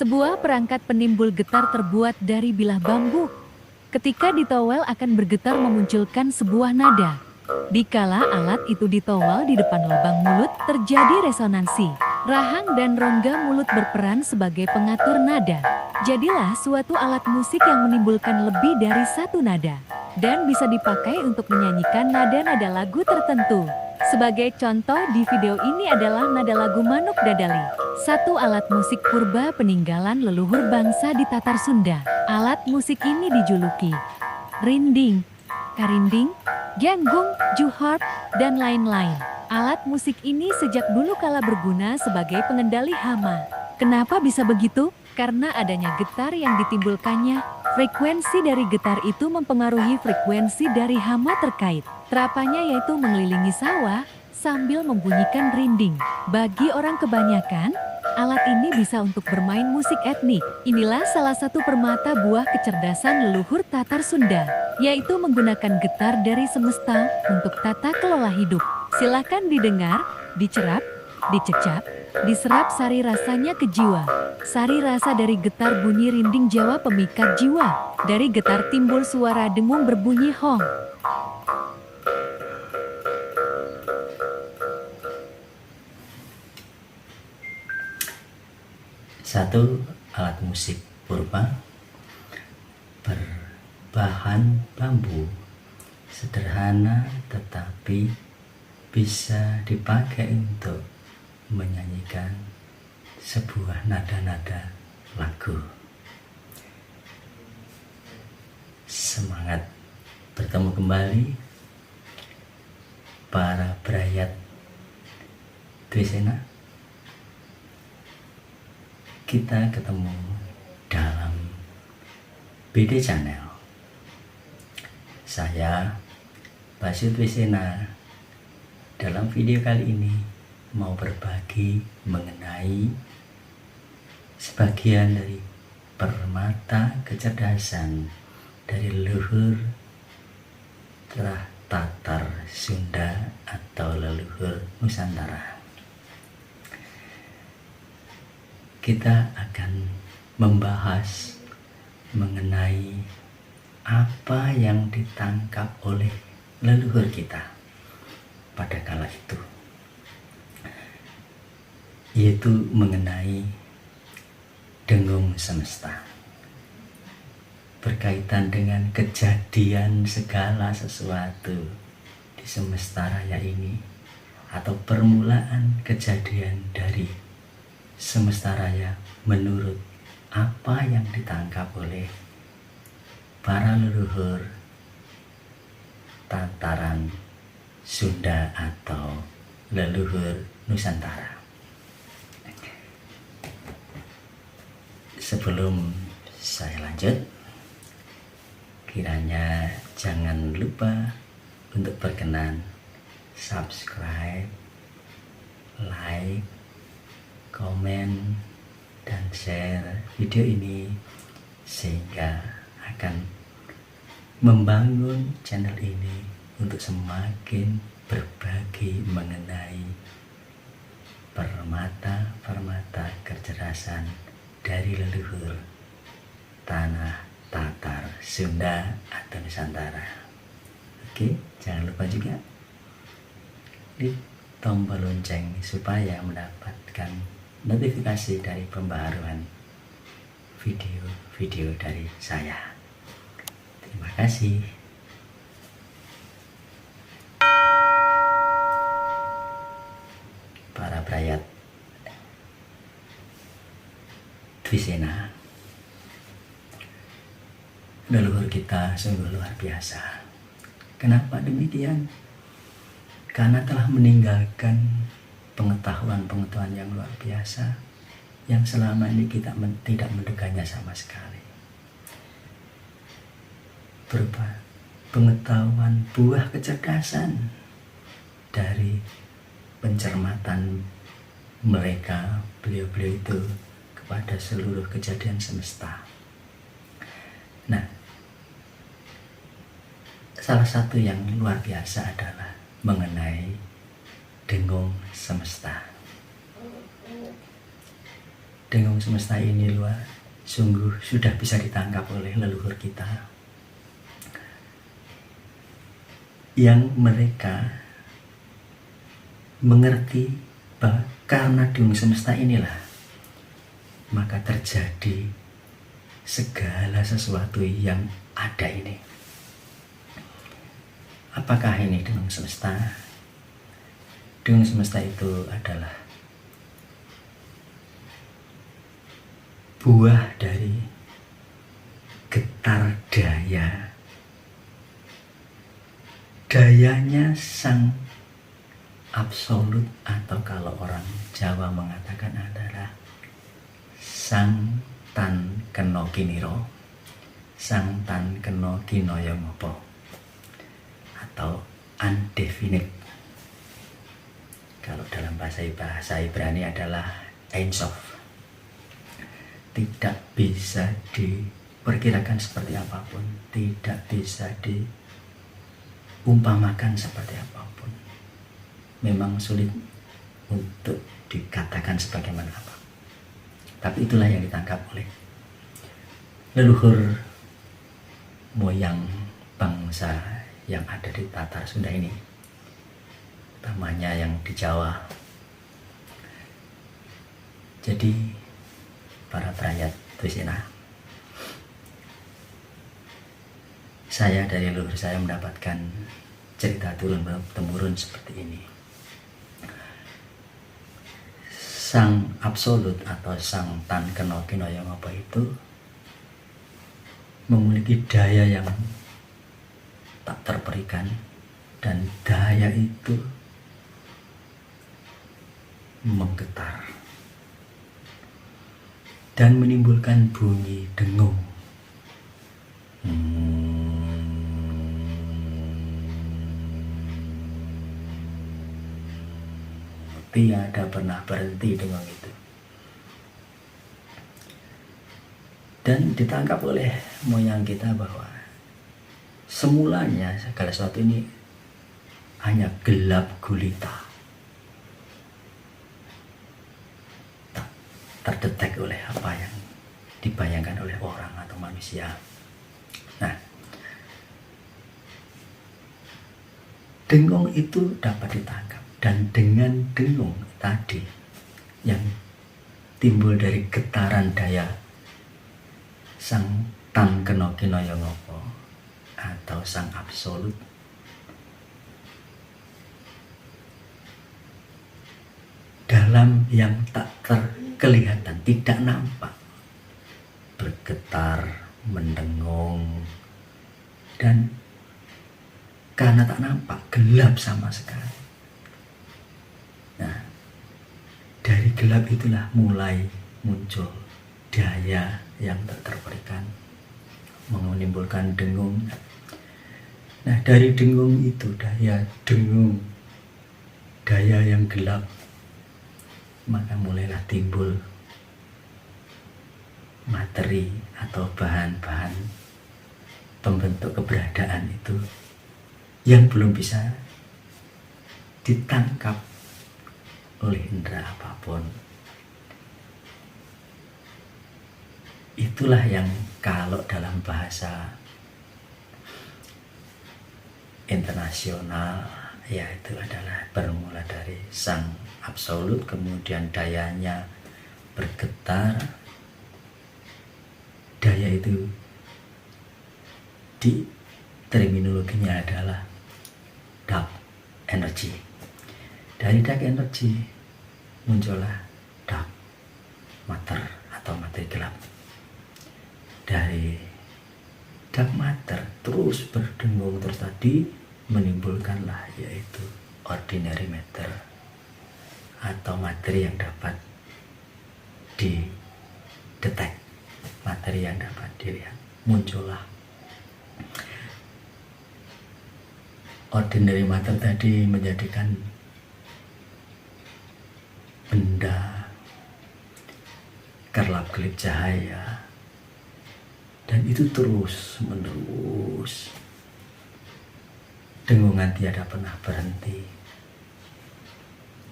Sebuah perangkat penimbul getar terbuat dari bilah bambu. Ketika ditowel akan bergetar memunculkan sebuah nada. Dikala alat itu ditowel di depan lubang mulut, terjadi resonansi. Rahang dan rongga mulut berperan sebagai pengatur nada. Jadilah suatu alat musik yang menimbulkan lebih dari satu nada dan bisa dipakai untuk menyanyikan nada-nada lagu tertentu. Sebagai contoh di video ini adalah nada lagu Manuk Dadali, satu alat musik purba peninggalan leluhur bangsa di Tatar Sunda. Alat musik ini dijuluki rinding, karinding, ganggung, juharp, dan lain-lain. Alat musik ini sejak dulu kala berguna sebagai pengendali hama. Kenapa bisa begitu? Karena adanya getar yang ditimbulkannya. Frekuensi dari getar itu mempengaruhi frekuensi dari hama terkait. Terapannya yaitu mengelilingi sawah sambil membunyikan rinding. Bagi orang kebanyakan, alat ini bisa untuk bermain musik etnik. Inilah salah satu permata buah kecerdasan leluhur Tatar Sunda, yaitu menggunakan getar dari semesta untuk tata kelola hidup. Silakan didengar, dicerap, dicecap, diserap sari rasanya ke jiwa. Sari rasa dari getar bunyi rinding Jawa pemikat jiwa. Dari getar timbul suara dengung berbunyi hong. Satu alat musik purba berbahan bambu, sederhana tetapi bisa dipakai untuk menyanyikan sebuah nada-nada lagu. Semangat bertemu kembali para brayat Twisena. Kita ketemu dalam BD Channel. Saya Basu Twisena. Dalam video kali ini mau berbagi mengenai sebagian dari permata kecerdasan dari leluhur Tatar Sunda atau leluhur Nusantara. Kita akan membahas mengenai apa yang ditangkap oleh leluhur kita pada kala itu, yaitu mengenai dengung semesta, berkaitan dengan kejadian segala sesuatu di semesta raya ini, atau permulaan kejadian dari semesta raya menurut apa yang ditangkap oleh para leluhur Tataran Sunda atau leluhur Nusantara. Sebelum saya lanjut, kiranya jangan lupa untuk berkenan subscribe, like, komen, dan share video ini sehingga akan membangun channel ini untuk semakin berbagi mengenai permata-permata kecerdasan dari leluhur tanah Tatar Sunda atau Nusantara. Oke, jangan lupa juga di tombol lonceng supaya mendapatkan notifikasi dari pembaharuan video-video dari saya. Terima kasih. Para brayat Twisena, leluhur kita sungguh luar biasa. Kenapa demikian? Karena telah meninggalkan pengetahuan yang luar biasa yang selama ini kita tidak mendengarnya sama sekali, berupa pengetahuan buah kecerdasan dari pencermatan mereka, beliau-beliau itu, kepada seluruh kejadian semesta. Nah, salah satu yang luar biasa adalah mengenai dengung semesta. dengung semesta ini sungguh sudah bisa ditangkap oleh leluhur kita, yang mereka mengerti bahwa karena dengung semesta inilah maka terjadi segala sesuatu yang ada ini. Apakah ini dengung semesta? Dengung semesta itu adalah buah dari getar dayanya sang absolut, atau kalau orang Jawa mengatakan adalah sang tan keno kiniro, sang tan keno kinoyo ngopo, atau undefinite. Kalau dalam bahasa Ibrani adalah Ein Sof. Tidak bisa diperkirakan seperti apapun, tidak bisa diumpamakan seperti apapun. Memang sulit untuk dikatakan sebagaimana apa. Tapi itulah yang ditangkap oleh leluhur moyang bangsa yang ada di Tatar Sunda ini, utamanya yang di Jawa. Jadi para perayat Trisina, saya dari leluhur saya mendapatkan cerita turun-temurun seperti ini. Sang absolut atau sang tan keno kinoyo ngopo itu memiliki daya yang tak terperikan, dan daya itu menggetar dan menimbulkan bunyi dengung. Tiada pernah berhenti dengung itu. Dan ditangkap oleh moyang kita bahwa semulanya segala sesuatu ini hanya gelap gulita, terdetek oleh apa yang dibayangkan oleh orang atau manusia. Nah, dengung itu dapat ditangkap, dan dengan dengung tadi yang timbul dari getaran daya sang tan keno kinoyo ngopo atau sang absolut, dalam yang tak kelihatan, tidak nampak, bergetar, mendengung, dan karena tak nampak, gelap sama sekali. Nah, dari gelap itulah mulai muncul daya yang tak terperikan, menimbulkan dengung. Nah, dari dengung itu, daya yang gelap, maka mulailah timbul materi atau bahan-bahan pembentuk keberadaan itu yang belum bisa ditangkap oleh indera apapun. Itulah yang kalau dalam bahasa internasional yaitu adalah bermula dari sang absolut, kemudian dayanya bergetar. Daya itu di terminologinya adalah dark energy. Dari dark energy muncullah dark matter atau materi gelap. Dari dark matter terus berdengung terus tadi menimbulkanlah yaitu ordinary matter atau materi yang dapat didetek, materi yang dapat dilihat. Muncullah ordinary matter tadi menjadikan benda kerlap-kelip cahaya, dan itu terus menerus. Dengungan tiada pernah berhenti.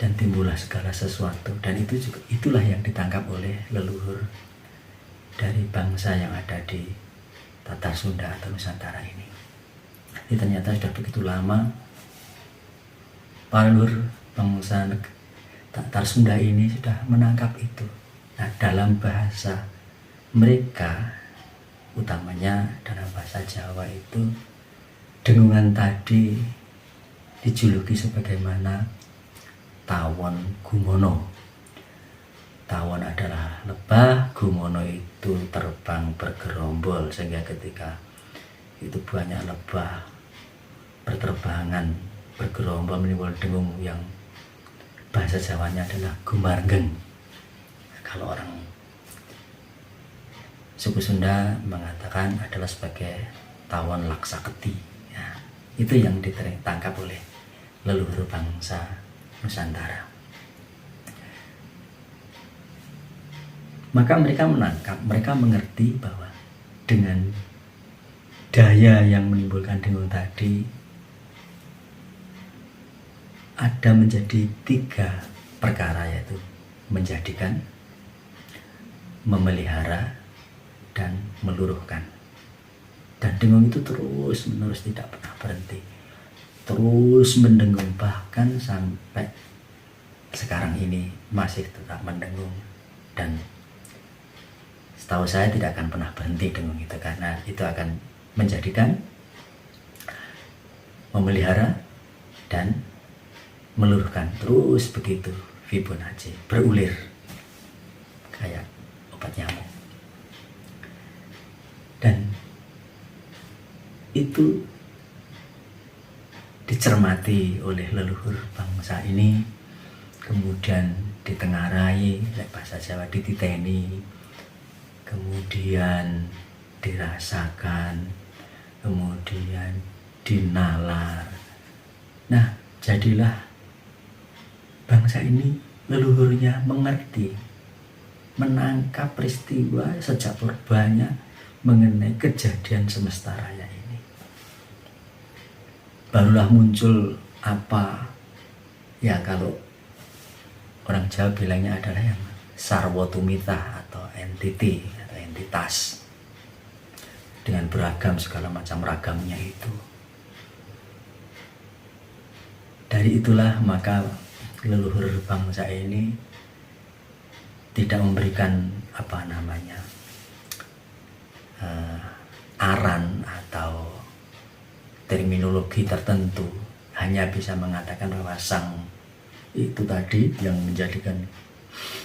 dan timbullah segala sesuatu. Dan itulah yang ditangkap oleh leluhur dari bangsa yang ada di Tatar Sunda atau Nusantara ini. Jadi ternyata sudah begitu lama para leluhur bangsa Tatar Sunda ini sudah menangkap itu. Nah, dalam bahasa mereka, utamanya dalam bahasa Jawa itu, dengungan tadi dijuluki sebagaimana tawon gumono. Tawon adalah lebah, gumono itu terbang bergerombol, sehingga ketika itu banyak lebah berterbangan bergerombol menimbul dengung yang bahasa Jawanya adalah gumargeng. Kalau orang suku Sunda mengatakan adalah sebagai tawon laksaketi. Ya, itu yang ditangkap oleh leluhur bangsa Nusantara. Maka mereka menangkap, mereka mengerti bahwa dengan daya yang menimbulkan dengung tadi ada menjadi 3 perkara, yaitu menjadikan, memelihara, dan meluruhkan. Dan dengung itu terus menerus tidak pernah berhenti, terus mendengung, bahkan sampai sekarang ini masih tetap mendengung. Dan setahu saya tidak akan pernah berhenti dengung itu, karena itu akan menjadikan, memelihara, dan meluruhkan. Terus begitu Fibonacci, berulir kayak obat nyamuk. Dan itu dicermati oleh leluhur bangsa ini, kemudian ditengarai, bahasa Jawa dititeni, kemudian dirasakan, kemudian dinalar. Nah, jadilah bangsa ini, leluhurnya mengerti, menangkap peristiwa sejak purbanya mengenai kejadian semesta raya ini. Barulah muncul apa ya, kalau orang Jawa bilangnya adalah yang sarwotumita atau entity atau entitas, dengan beragam segala macam ragamnya itu. Dari itulah maka leluhur bangsa ini tidak memberikan aran atau terminologi tertentu, hanya bisa mengatakan bahwa sang itu tadi yang menjadikan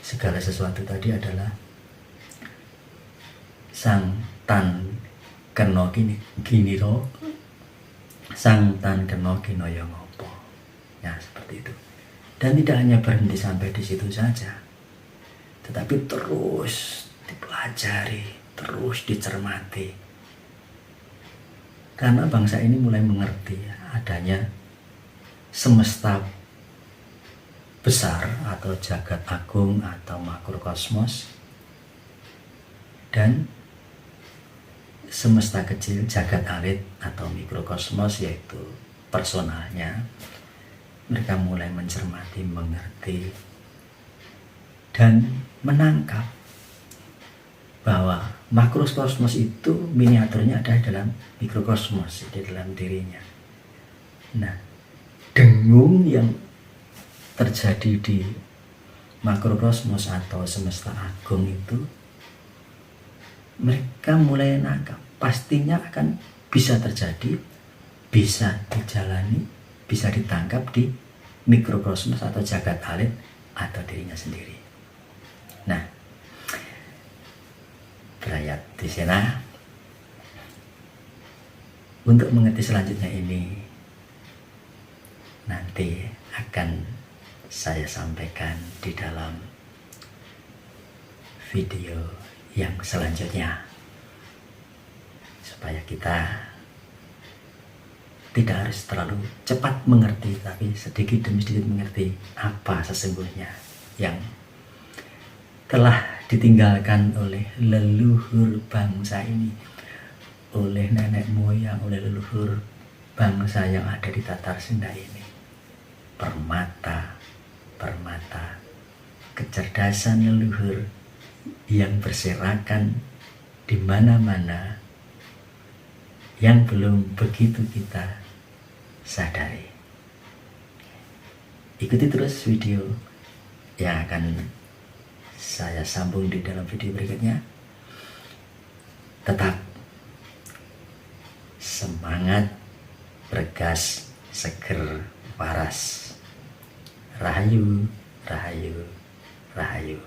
segala sesuatu tadi adalah sang tan keno giniro, sang tan keno ginoyo ngopo. Nah, seperti itu. Dan tidak hanya berhenti sampai di situ saja, tetapi terus dipelajari, terus dicermati. Karena bangsa ini mulai mengerti adanya semesta besar atau jagat agung atau makrokosmos, dan semesta kecil jagat alit atau mikrokosmos, yaitu personalnya. Mereka mulai mencermati, mengerti, dan menangkap bahwa makrokosmos itu miniaturnya ada dalam mikrokosmos, di dalam dirinya. Nah, dengung yang terjadi di makrokosmos atau semesta agung itu, mereka mulai nangkap pastinya akan bisa terjadi, bisa dijalani, bisa ditangkap di mikrokosmos atau jagat alit atau dirinya sendiri. Nah, berayat di sana. Untuk mengerti selanjutnya ini nanti akan saya sampaikan di dalam video yang selanjutnya, supaya kita tidak harus terlalu cepat mengerti, tapi sedikit demi sedikit mengerti apa sesungguhnya yang telah ditinggalkan oleh leluhur bangsa ini, oleh nenek moyang, oleh leluhur bangsa yang ada di Tatar Sunda ini. Permata, permata, kecerdasan leluhur yang berserakan di mana-mana yang belum begitu kita sadari. Ikuti terus video yang akan saya sambung di dalam video berikutnya. Tetap semangat, bergas, seger, waras. Rahayu, rahayu, rahayu.